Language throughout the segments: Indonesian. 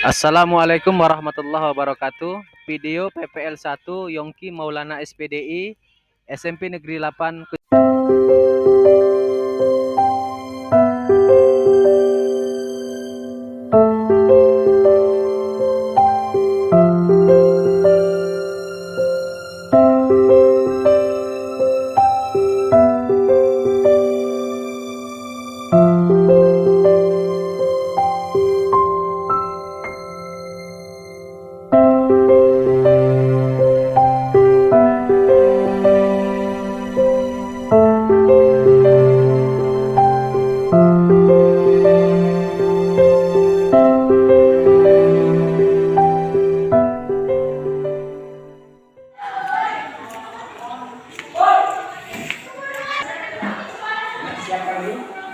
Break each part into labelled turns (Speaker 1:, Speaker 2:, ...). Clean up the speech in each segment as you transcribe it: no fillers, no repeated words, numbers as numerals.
Speaker 1: Assalamualaikum warahmatullahi wabarakatuh. Video PPL 1 Yongki Maulana SPDI SMP Negeri 8.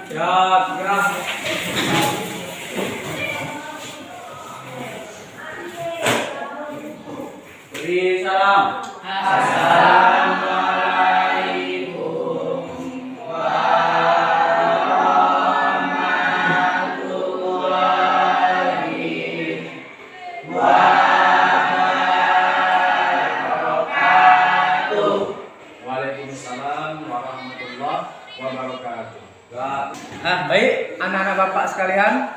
Speaker 2: Ya, gerak. Beri salam. Assalamualaikum warahmatullahi wabarakatuh. Waalaikumsalam warahmatullahi wabarakatuh. Baik, anak-anak bapak sekalian,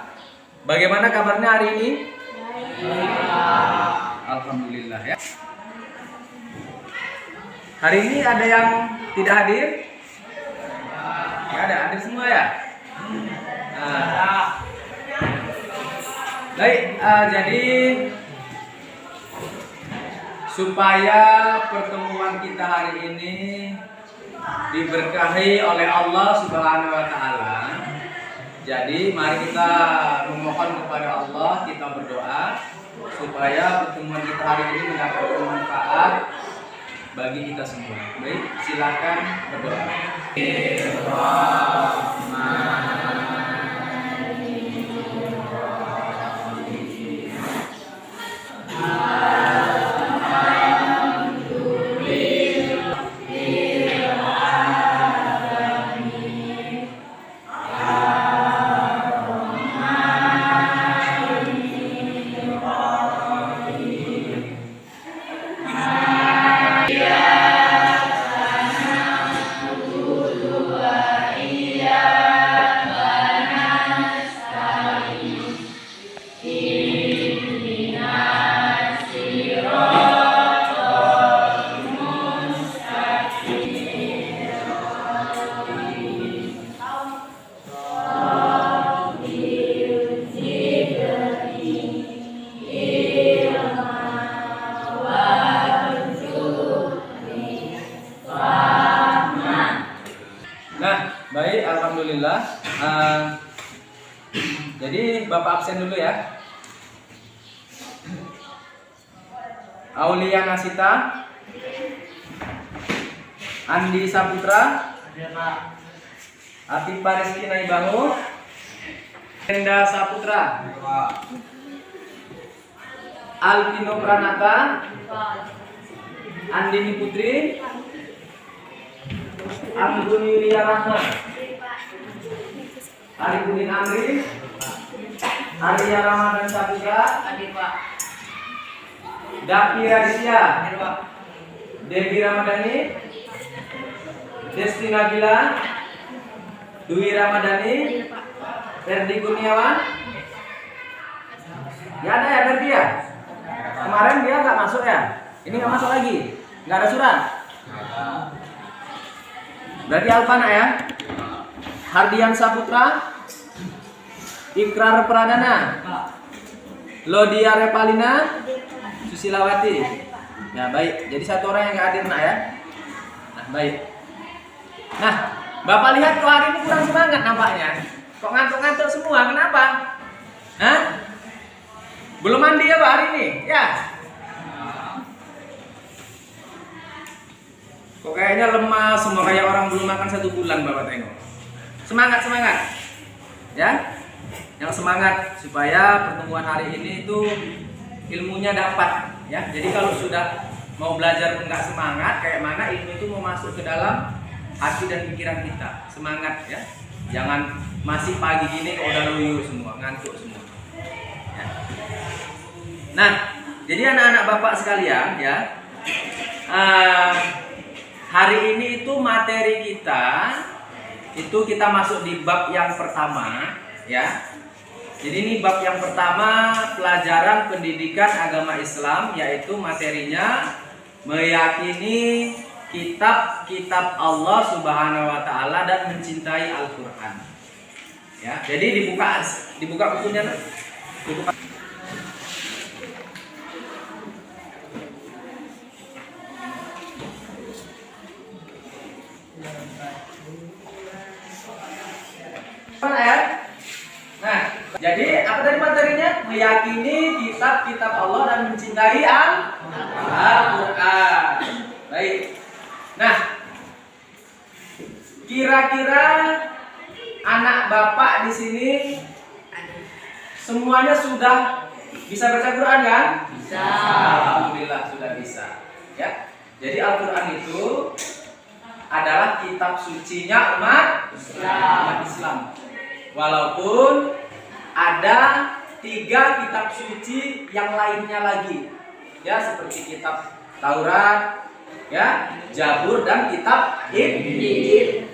Speaker 2: bagaimana kabarnya hari ini? Alhamdulillah ya. Hari ini ada yang tidak hadir? Nggak ada, hadir semua ya? Baik, jadi supaya pertemuan kita hari ini diberkahi oleh Allah Subhanahu wa Ta'ala. Jadi mari kita memohon kepada Allah, kita berdoa supaya pertemuan kita hari ini mendapat manfaat bagi kita semua. Baik, silakan berdoa. Baik, alhamdulillah. Jadi Bapak absen dulu ya. Aulia Nasita, Andi Saputra, Atipa Rizky Naibangu, Enda Saputra, Alvino Pranata, Andini Putri, Anggun Yulia Rahma, Arifudin Amri, Arya Ramadan Saputra, Dapi Raditya, Devi Ramadhani, Desti Nabila, Dwi Ramadhani, Ferdi Kurniawan. Ya ada ya Ferdi ya? Kemarin dia nggak masuk ya? Ini nggak masuk lagi? Nggak ada surat? Berarti Alfana ya? Hardian Saputra, Ikrar Pradana, Lodia Repalina, Susilawati. Ya baik, jadi satu orang yang nggak hadir nak ya. Nah baik. Nah, Bapak lihat kok hari ini kurang semangat nampaknya. Kok ngantuk-ngantuk semua, kenapa? Hah? Belum mandi ya Pak hari ini? Ya. Kok kayaknya lemas semua, kayak orang belum makan 1 bulan Bapak tengok. Semangat ya, yang semangat supaya pertemuan hari ini itu ilmunya dapat ya. Jadi kalau sudah mau belajar nggak semangat, kayak mana ilmu itu mau masuk ke dalam hati dan pikiran kita. Semangat ya, jangan masih pagi gini kok udah loyo semua, ngantuk semua ya. Nah, jadi anak-anak Bapak sekalian ya, hari ini itu materi kita itu kita masuk di bab yang pertama ya. Jadi ini bab yang pertama, pelajaran pendidikan agama Islam, yaitu materinya meyakini kitab-kitab Allah Subhanahu wa taala dan mencintai Al-Qur'an. Ya, jadi dibuka bukunya. Dibuka. Ayat. Nah, jadi apa tadi materinya? Meyakini kitab-kitab Allah dan mencintai Al-Qur'an. Baik. Nah, kira-kira anak Bapak di sini semuanya sudah bisa baca Quran kan? Bisa. Alhamdulillah sudah bisa. Ya. Jadi Al-Qur'an itu adalah kitab sucinya umat Islam. Walaupun ada 3 kitab suci yang lainnya lagi, ya, seperti kitab Taurat, ya, Zabur dan kitab Injil.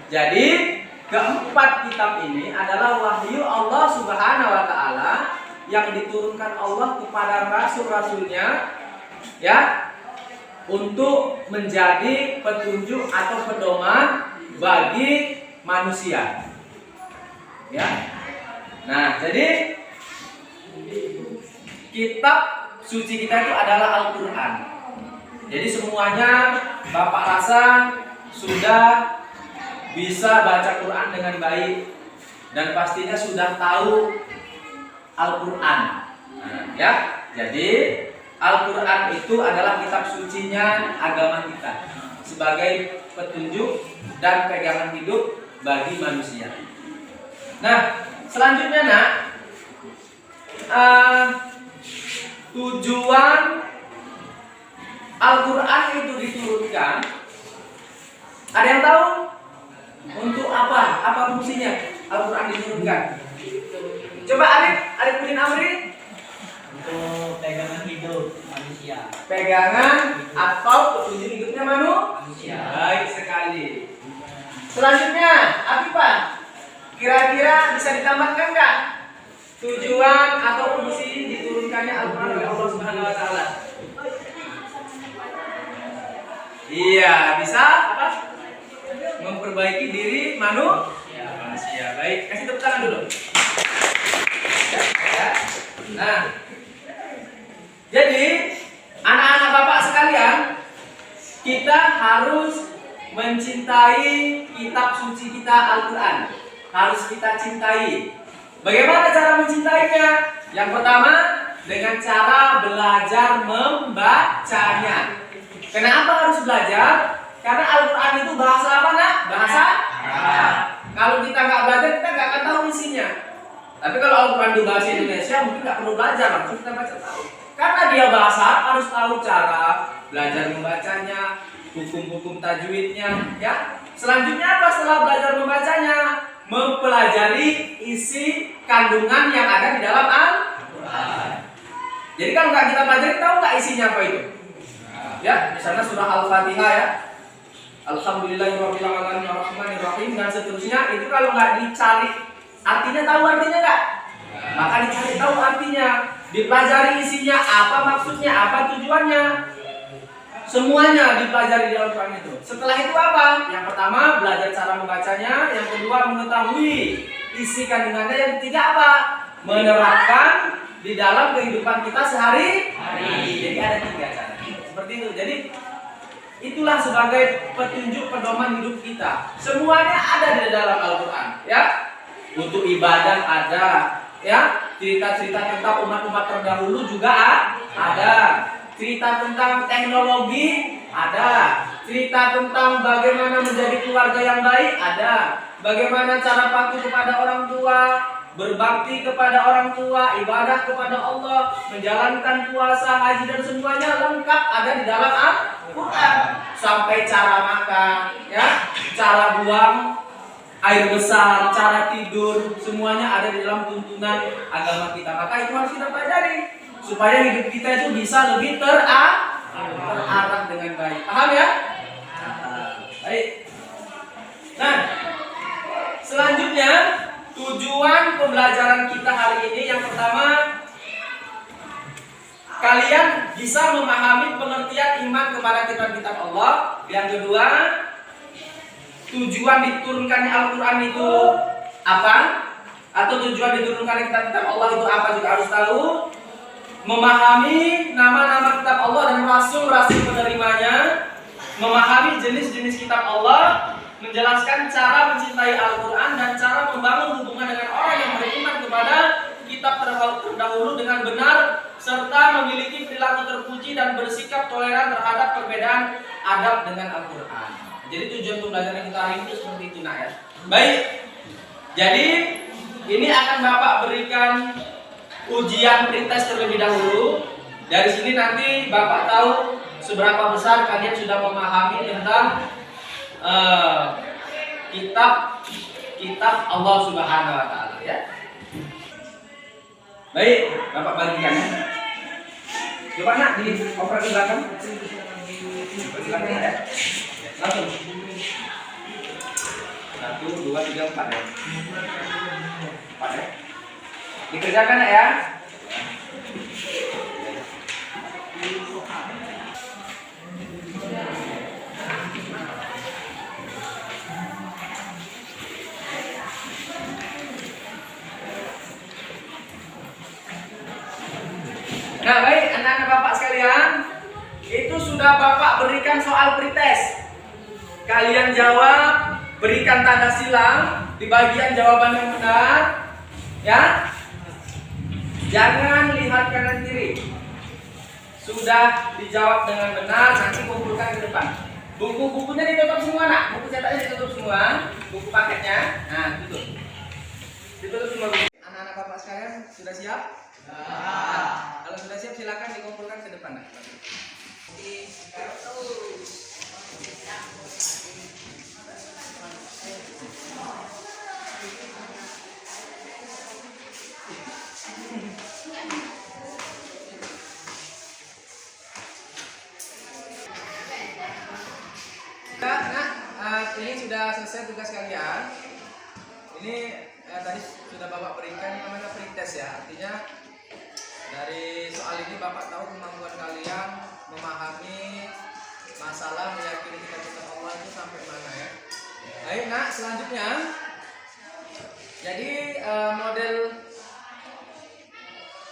Speaker 2: Jadi keempat kitab ini adalah wahyu Allah Subhanahu wa taala yang diturunkan Allah kepada rasul-rasulnya, ya, untuk menjadi petunjuk atau pedoman bagi manusia. Ya. Nah, jadi kitab suci kita itu adalah Al-Qur'an. Jadi semuanya Bapak rasa sudah bisa baca Quran dengan baik dan pastinya sudah tahu Al-Qur'an. Nah, ya. Jadi Al-Qur'an itu adalah kitab sucinya agama kita sebagai petunjuk dan pegangan hidup bagi manusia. Nah, selanjutnya nak, tujuan Al-Qur'an itu diturunkan, ada yang tahu? Untuk apa? Apa fungsinya Al-Qur'an diturunkan? Coba Arif Budin Amri.
Speaker 3: Untuk pegangan hidup manusia.
Speaker 2: Pegangan atau petunjuk hidupnya manusia. Baik sekali. Selanjutnya, Afifah, kira-kira bisa ditambahkan nggak tujuan atau fungsi diturunkannya Al-Quran oleh Allah Subhanahu Wa Taala? Iya, bisa apa? Memperbaiki diri manusia. Baik, kasih tepuk tangan dulu. Ya. Nah, jadi anak-anak Bapak sekalian, kita harus mencintai kitab suci kita Al-Quran. Harus kita cintai. Bagaimana cara mencintainya? Yang pertama, dengan cara belajar membacanya. Kenapa harus belajar? Karena Al-Quran itu bahasa apa nak? Bahasa Arab. Kalau kita nggak belajar, kita nggak akan tahu isinya. Tapi kalau Al-Quran itu bahasa Indonesia, mungkin nggak perlu belajar, langsung kita baca tahu. Karena dia bahasa Arab, harus tahu cara belajar membacanya, hukum-hukum tajwidnya, ya. Selanjutnya apa setelah belajar membacanya? Mempelajari isi kandungan yang ada di dalam Al-Quran. Jadi kalau nggak kita pelajari, tahu nggak isinya apa itu? Ya, misalnya surah Al-Fatihah ya, Alhamdulillahirrahmanirrahim dan seterusnya. Itu kalau nggak dicari artinya, tahu artinya nggak? Maka dicari tahu artinya, dipelajari isinya, apa maksudnya, apa tujuannya. Semuanya dipelajari di Al-Quran itu. Setelah itu apa? Yang pertama belajar cara membacanya, yang kedua mengetahui isi kandungannya, yang ketiga apa? Menerapkan di dalam kehidupan kita sehari-hari. Jadi ada 3 cara. Seperti itu. Jadi itulah sebagai petunjuk pedoman hidup kita. Semuanya ada di dalam Al-Quran, ya. Untuk ibadah ada, ya. Cerita-cerita tentang umat-umat terdahulu juga ada. Cerita tentang teknologi ada, cerita tentang bagaimana menjadi keluarga yang baik ada, bagaimana cara patuh kepada orang tua, berbakti kepada orang tua, ibadah kepada Allah, menjalankan puasa, haji dan semuanya lengkap ada di dalam Al-Quran. Sampai cara makan, ya, cara buang air besar, cara tidur, semuanya ada di dalam tuntunan agama kita. Maka itu harus kita pelajari. supaya hidup kita itu bisa lebih terarah dengan baik. Paham ya? Baik. Nah, selanjutnya tujuan pembelajaran kita hari ini yang pertama, kalian bisa memahami pengertian iman kepada kitab-kitab Allah. Yang kedua, tujuan diturunkannya Al-Quran itu apa? Atau tujuan diturunkannya kitab-kitab Allah itu apa juga harus tahu. Memahami nama-nama kitab Allah dan rasul-rasul penerimanya. Memahami jenis-jenis kitab Allah. Menjelaskan cara mencintai Al-Quran dan cara membangun hubungan dengan orang yang beriman kepada kitab terdahulu dengan benar, serta memiliki perilaku terpuji dan bersikap toleran terhadap perbedaan adab dengan Al-Quran. Jadi tujuan pembelajaran kita hari ini seperti itu, nak ya. Baik. Jadi ini akan Bapak berikan ujian pretest terlebih dahulu. Dari sini nanti Bapak tahu seberapa besar kalian sudah memahami tentang kitab Allah Subhanahu wa taala ya. Baik, Bapak bagikan ya. Coba nak dioper ke belakang. Belakang ya. Langsung. 1 2 3 4 ya. 4 ya. Dikerjakan nak ya. Nah, baik anak-anak Bapak sekalian, itu sudah Bapak berikan soal pretest. Kalian jawab, berikan tanda silang di bagian jawaban yang benar, ya. Jangan lihat kanan kiri. Sudah dijawab dengan benar, nanti kumpulkan ke depan. Buku-bukunya ditutup semua, nak. Buku cetaknya ditutup semua, buku paketnya. Nah, tutup. Ditutup semua. Anak-anak Bapak sekalian sudah siap? Nah, kalau sudah siap silakan dikumpulkan ke depan. Ini sudah selesai tugas kalian. Ini tadi sudah Bapak berikan namanya pretest ya. Artinya dari soal ini Bapak tahu kemampuan kalian memahami masalah meyakini kitab-kitab Allah itu sampai mana ya. Baik, nak, selanjutnya. Jadi model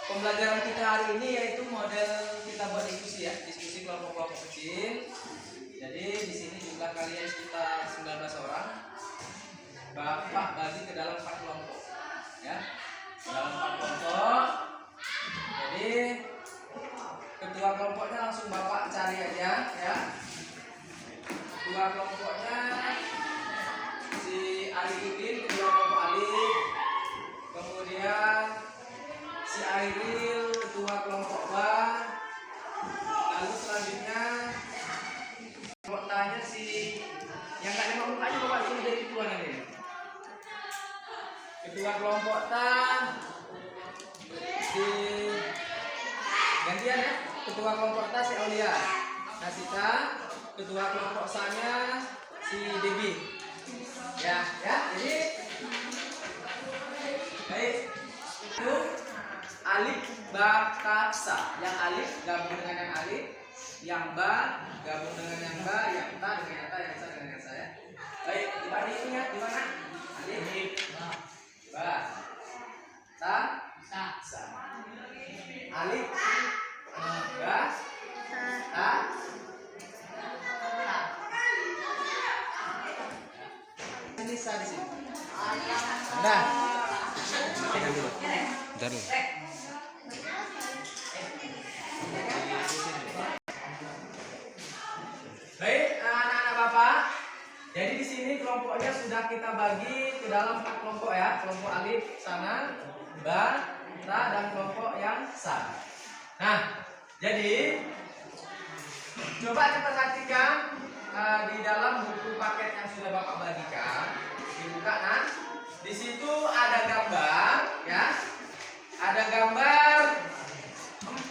Speaker 2: pembelajaran kita hari ini yaitu model kita buat diskusi ya, diskusi kelompok-kelompok kecil. Jadi di sini jumlah kalian sekitar 19 orang. Bapak bagi ke dalam 4 kelompok ya. Dalam 4 kelompok. Jadi ketua kelompoknya langsung Bapak cari aja ya. Ketua kelompoknya si Aliudin, ketua kelompok Alif. Kemudian si Airil, ketua kelompok Ba. Lalu selanjutnya kelompoknya si yang gak ada mukanya Bapak suruh jadi ketua nanti. Ketua kelompok si gantian ya, ketua kelompok si Aulia Nasita, ketua kelompok Sanya si Debi ya, jadi baik itu Alif Ba Ta Sa. Yang Alif gabung dengan yang Alif, yang Ba gabung dengan yang Ba, yang Ta dengan yang Ta, yang Sa dengan yang Sa ya. Baik, coba diingat di mana? Alif Ba Ta Sa. Alif Ba Ta. Ini Sa di sini. Nah, baik, anak-anak Bapak. Jadi di sini kelompoknya sudah kita bagi ke dalam 4 kelompok ya. Kelompok Alif sana, Ba, Ta, dan kelompok yang Sa. Nah, jadi coba kita perhatikan di dalam buku paket yang sudah Bapak bagikan. Dibuka, nah. Di situ ada gambar ya. Ada gambar 4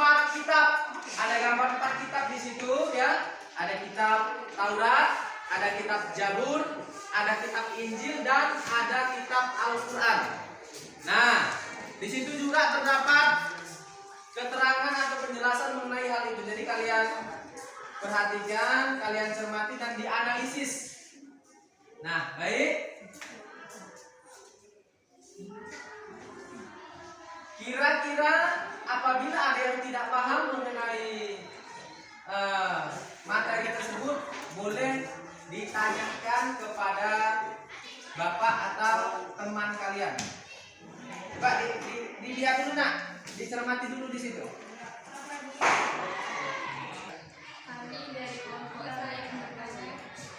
Speaker 2: gambar 4 kitab di situ ya. Ada kitab Taurat, ada kitab Zabur, ada kitab Injil dan ada kitab Al-Qur'an. Nah, di situ juga terdapat keterangan atau penjelasan mengenai hal itu. Jadi kalian perhatikan, kalian cermati dan dianalisis. Nah, baik. Kira-kira apabila ada yang tidak paham mengenai materi tersebut, boleh ditanyakan kepada bapak atau teman kalian. Coba dilihat dulu nak, dicermati dulu di situ.
Speaker 4: Kami dari kelompok saya yang bertanya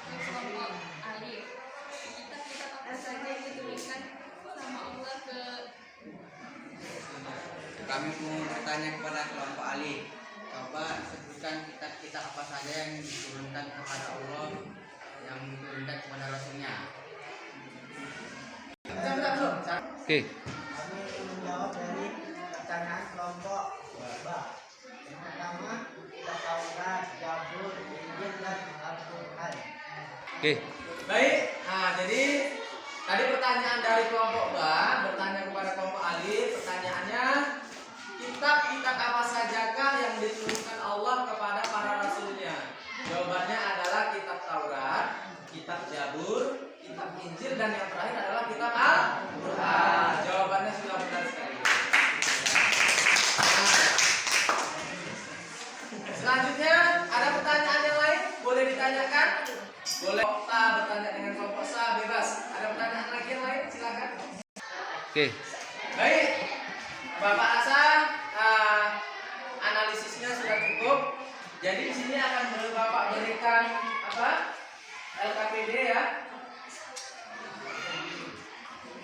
Speaker 4: ke kelompok Alif. Kita apa saja yang dituliskan sama Allah ke
Speaker 3: Kami mau bertanya kepada kelompok Ali. Coba sebutkan kitab-kitab apa saja yang diturunkan kepada Allah, yang diturunkan kepada Rasulnya.
Speaker 2: Bentar belum?
Speaker 1: Oke.
Speaker 5: Kami ingin menjawab dari pertanyaan kelompok Ba. Yang pertama, kita Taurat, Zabur, Injil, dan Al-Quran.
Speaker 1: Oke.
Speaker 2: Baik. Nah, jadi tadi pertanyaan dari kelompok Ba bertanya kepada kelompok Alif. Pertanyaannya, kitab-kitab apa sajakah yang diturunkan Allah kepada para rasulnya? Jawabannya adalah kitab Taurat, kitab Zabur, kitab Injil, dan yang terakhir adalah kitab Al-Quran. Jawabannya sudah benar sekali. Selanjutnya ada pertanyaan yang lain, boleh ditanyakan. Boleh Sa bertanya dengan kelompok Sa, bebas. Ada pertanyaan lagi yang lain, silakan.
Speaker 1: Oke.
Speaker 2: Baik, Bapak Hasan, analisisnya sudah cukup. Jadi di sini akan Bapak berikan apa? LKPD ya.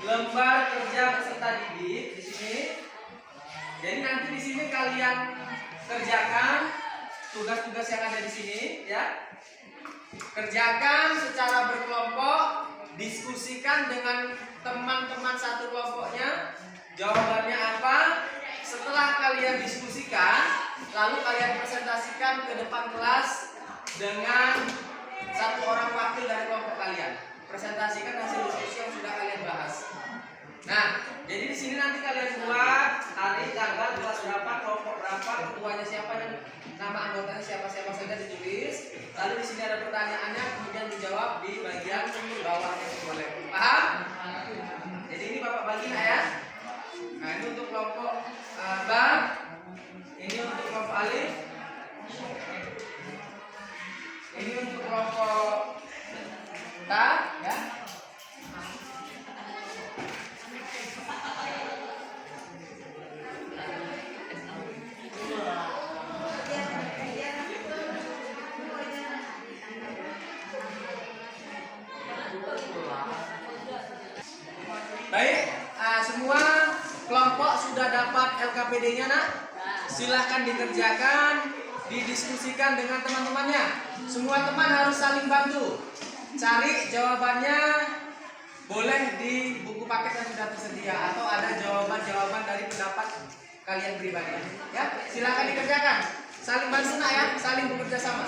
Speaker 2: Lembar kerja peserta didik di sini. Jadi nanti di sini kalian kerjakan tugas-tugas yang ada di sini ya. Kerjakan secara berkelompok, diskusikan dengan teman-teman satu kelompoknya. Jawabannya apa? Setelah kalian diskusikan, lalu kalian presentasikan ke depan kelas dengan satu orang wakil dari kelompok kalian. Presentasikan hasil diskusi yang sudah kalian bahas. Nah, jadi di sini nanti kalian buat hari, tanggal, kelas berapa, kelompok berapa, ketuanya siapa dan nama anggotanya siapa-siapa saja ditulis. Lalu di sini ada pertanyaannya, kemudian dijawab di bagian bawahnya boleh. Paham? Jadi ini Bapak bagi ya. Nah, ini untuk kelompok Ba, ini untuk kelompok Alif, ini untuk kelompok Ta, ya. Baik, semua kelompok sudah dapat LKPD-nya nak? Silahkan dikerjakan, didiskusikan dengan teman-temannya. Semua teman harus saling bantu. Cari jawabannya, boleh di buku paket yang sudah tersedia atau ada jawaban-jawaban dari pendapat kalian pribadi. Ya, silahkan dikerjakan. Saling bantu nak ya, saling bekerja sama.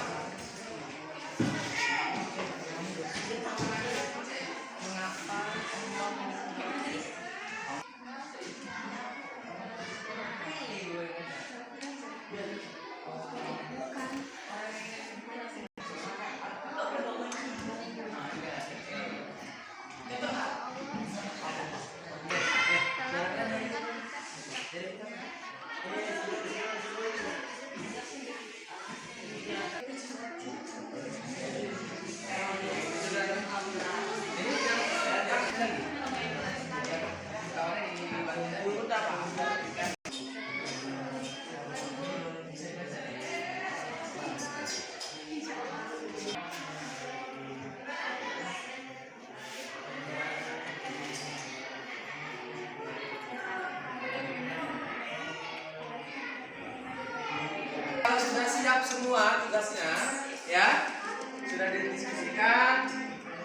Speaker 2: Kalau sudah siap semua tugasnya, ya sudah didiskusikan,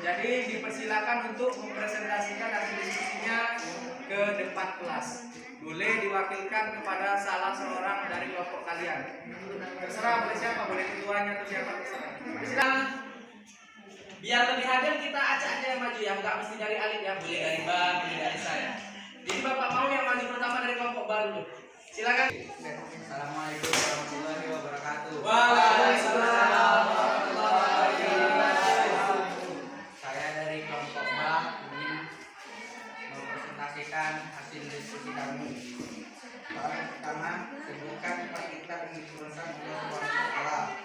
Speaker 2: jadi dipersilakan untuk mempresentasikan hasil diskusinya ke depan kelas. Boleh diwakilkan kepada salah seorang dari kelompok kalian. Terserah boleh siapa, boleh ketuanya atau siapa terserah. Silakan. Biar lebih adil kita acak aja yang maju ya, nggak mesti dari Alif ya, boleh dari Bang, boleh dari saya. Jadi Bapak mau yang maju pertama dari kelompok baru. Silakan.
Speaker 3: Assalamualaikum warahmatullahi wabarakatuh.
Speaker 2: Waalaikumsalam warahmatullahi wabarakatuh.
Speaker 3: Saya dari kelompok B ingin mempresentasikan hasil diskusi kami. Yang pertama, sebutkan 4 kitab yang diturunkan oleh Allah Subhanahu.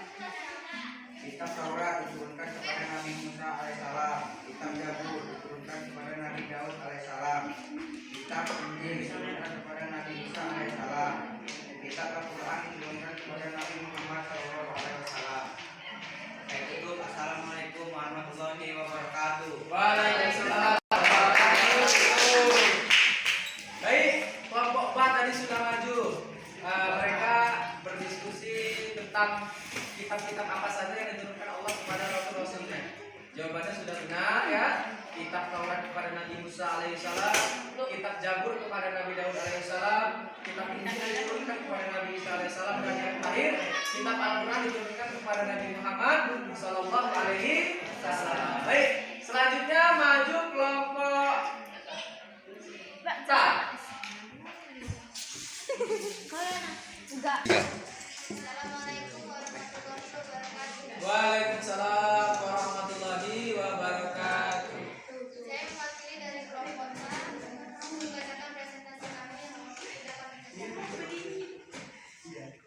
Speaker 3: Kitab Taurat diturunkan kepada Nabi Musa alaihissalam. Kitab Zabur diturunkan kepada Nabi Daud alaihissalam. Kitab Injil diturunkan kepada Nabi Isa alaihissalam. Kitab Al-Quran diturunkan kepada Nabi Muhammad sallallahu alaihi wasallam. Saya tutup. Assalamualaikum warahmatullahi wabarakatuh.
Speaker 2: Waalaikumsalam warahmatullahi. Baik, kelompok B tadi sudah maju. Mereka berdiskusi tentang kitab-kitab apa saja yang diturunkan Allah kepada Rasul-Rasulnya. Jawabannya sudah benar ya. Kitab Taurat kepada Nabi Musa alaihissalam, kitab Zabur kepada Nabi Daud alaihissalam, kitab Injil diturunkan kepada Nabi Isa alaihissalam, dan yang terakhir kitab Al-Quran diturunkan kepada Nabi Muhammad sallallahu alaihi wasallam. Baik, selanjutnya maju kelompok Ta.
Speaker 4: Assalamualaikum warahmatullahi wabarakatuh.
Speaker 2: Waalaikumsalam warahmatullahi wabarakatuh.
Speaker 4: Saya mewakili dari kelompok A membacakan presentasi kami yang tidak kami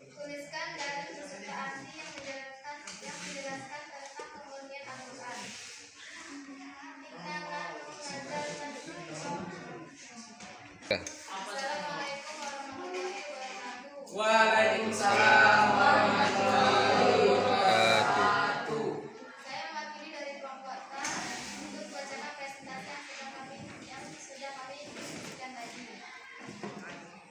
Speaker 4: tuliskan dari beserta arti yang menjelaskan tentang kemurnian Al-Quran. Inna nahnu nazzalna Assalamualaikum warahmatullahi wabarakatuh.
Speaker 2: Waalaikumsalam warahmatullahi wabarakatuh.
Speaker 4: Saya mewakili dari kelompok T untuk membacakan presentasi yang sudah kami diskusikan tadi.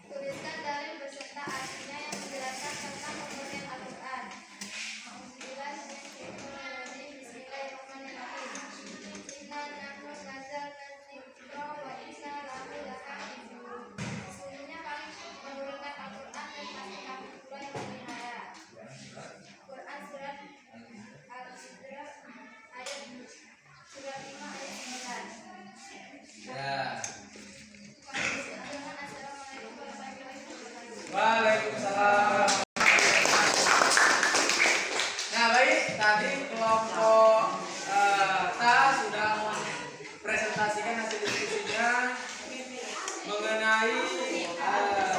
Speaker 4: Tuliskan dalil beserta artinya yang menjelaskan tentang kemurnian Al-Quran. Bismillahirrahmanirrahim. Inna nahnu nazzalna dzikra wa inna lahu lahafizun. Sesungguhnya kami menurunkan Al-Quran dan pasti kami pula yang memelihara. Quran surat Al-Isra ayat surat 5 ayat 9.
Speaker 2: Ya.
Speaker 4: Assalamualaikum warahmatullahi wabarakatuh.
Speaker 2: Waalaikumsalam. Nah baik, tadi kelompok Ta sudah presentasikan hasil diskusinya mengenai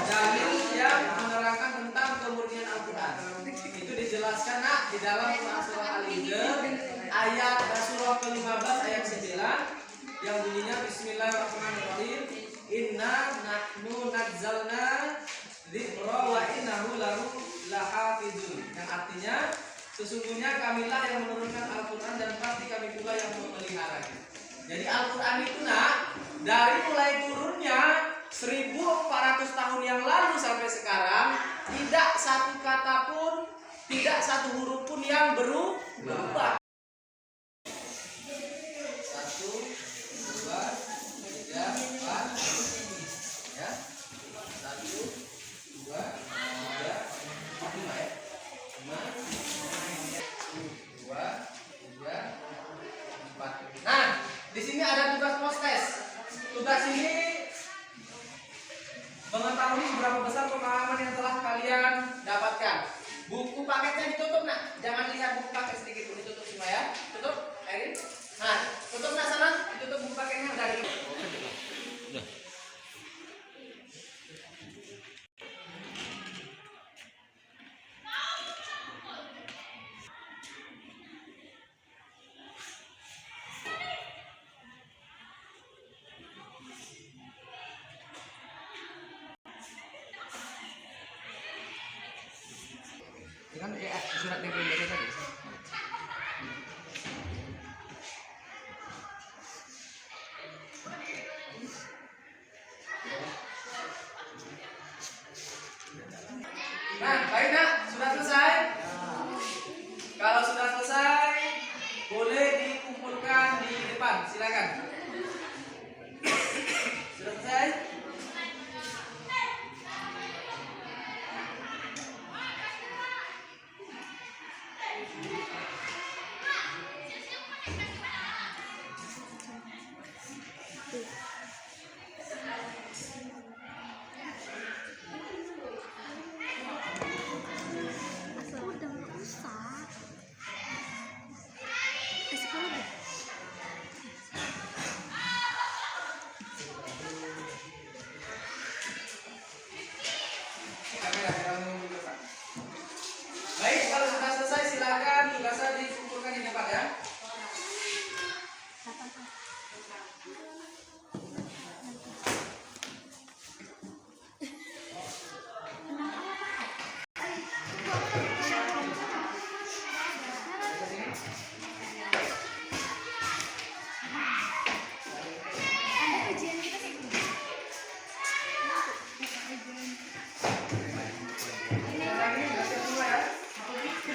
Speaker 2: dalil yang menerangkan tentang kemurnian Al-Quran. Itu dijelaskan nak di dalam Quran surah Al-Hijr ayat surah ke-15 ayat 9 yang bunyinya Bismillahirrahmanirrahim. Inna nahnu nazzalna dzikra wa innahu lahu lahafizun. Yang artinya sesungguhnya kamilah yang menurunkan Al-Quran dan pasti kami pula yang memeliharanya. Jadi Al-Quran itu nak dari mulai turunnya 1400 tahun yang lalu sampai sekarang tidak satu kata pun, tidak satu huruf pun yang berubah. 1, 2, 3, 4 ya. 1, 2, 3, 5 ya. 5, 2, 3, 4. Nah, di sini ada tugas postes. Tugas ini mengetahui seberapa besar pemahaman yang telah kalian dapatkan. Buku paketnya ditutup nak, jangan lihat buku paket sedikit pun, ditutup semua ya. Tutup, Erin. Nah, tutup nak sana, ditutup buku paketnya udah ditutup. Ini kan surat yang belum baca tadi. Nah, baik nak, sudah selesai? Kalau sudah selesai, boleh dikumpulkan di depan, silakan. Sudah selesai?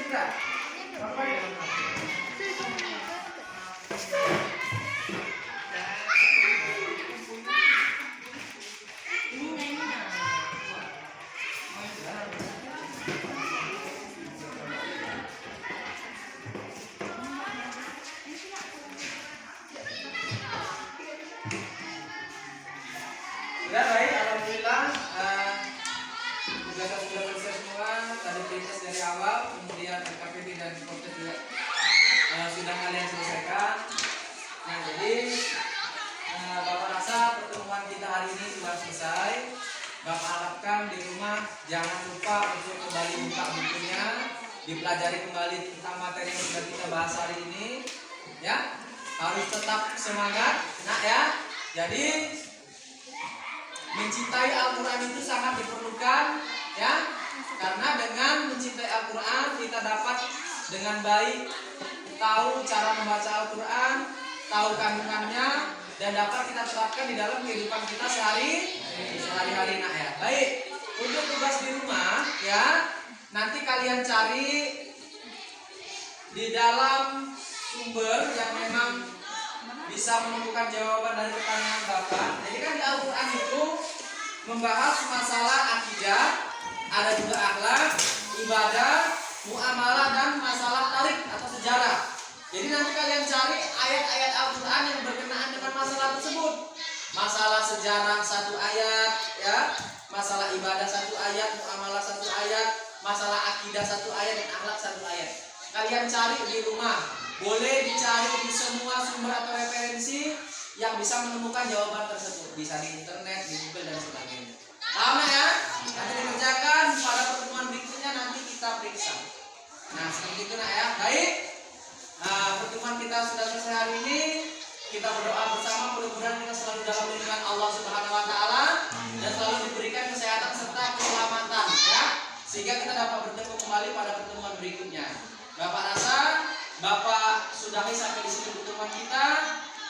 Speaker 2: Citra? Apa ya? Sudah baik, alhamdulillah. Tugasnya sudah selesai semua. Tadi proses dari awal, kemudian RKPD dan proses juga sudah kalian selesaikan. Nah, jadi Bapak rasa pertemuan kita hari ini sudah selesai. Bapak harapkan di rumah jangan lupa untuk kembali buka bukunya, dipelajari kembali tentang materi yang sudah kita bahas hari ini. Ya, harus tetap semangat, nak ya. Jadi mencintai Al-Quran itu sangat diperlukan, ya, karena dengan mencintai Al-Quran kita dapat dengan baik tahu cara membaca Al-Quran, tahu kandungannya, dan dapat kita terapkan di dalam kehidupan kita sehari-hari, nak ya. Baik, untuk tugas di rumah, ya, nanti kalian cari di dalam sumber yang memang bisa menemukan jawaban dari pertanyaan Bapak. Jadi kan di Al-Quran itu membahas masalah akidah, ada juga akhlak, ibadah, muamalah, dan masalah tarik atau sejarah. Jadi nanti kalian cari ayat-ayat Al-Quran yang berkenaan dengan masalah tersebut. Masalah sejarah satu ayat, ya, masalah ibadah satu ayat, muamalah satu ayat, masalah akidah satu ayat, dan akhlak satu ayat. Kalian cari di rumah. Boleh dicari di semua sumber atau referensi yang bisa menemukan jawaban tersebut. Bisa di internet, di Google, dan sebagainya. Paham ya? Nanti dikerjakan pada pertemuan berikutnya, nanti kita periksa. Nah, seperti itu nak ya. Baik. Nah, pertemuan kita sudah selesai hari ini. Kita berdoa bersama, mudah-mudahan kita selalu dalam lindungan Allah Subhanahu wa taala dan selalu diberikan kesehatan serta keselamatan, ya. Sehingga kita dapat bertemu kembali pada pertemuan berikutnya. Bapak rasa Bapak sudahi sampai di sini pertemuan kita,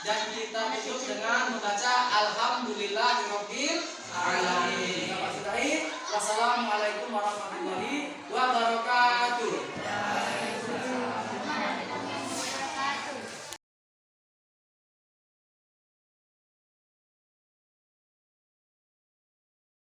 Speaker 2: dan kita tutup dengan membaca Alhamdulillahirabbil alamin. Bapak sudahi. Wassalamualaikum warahmatullahi wabarakatuh.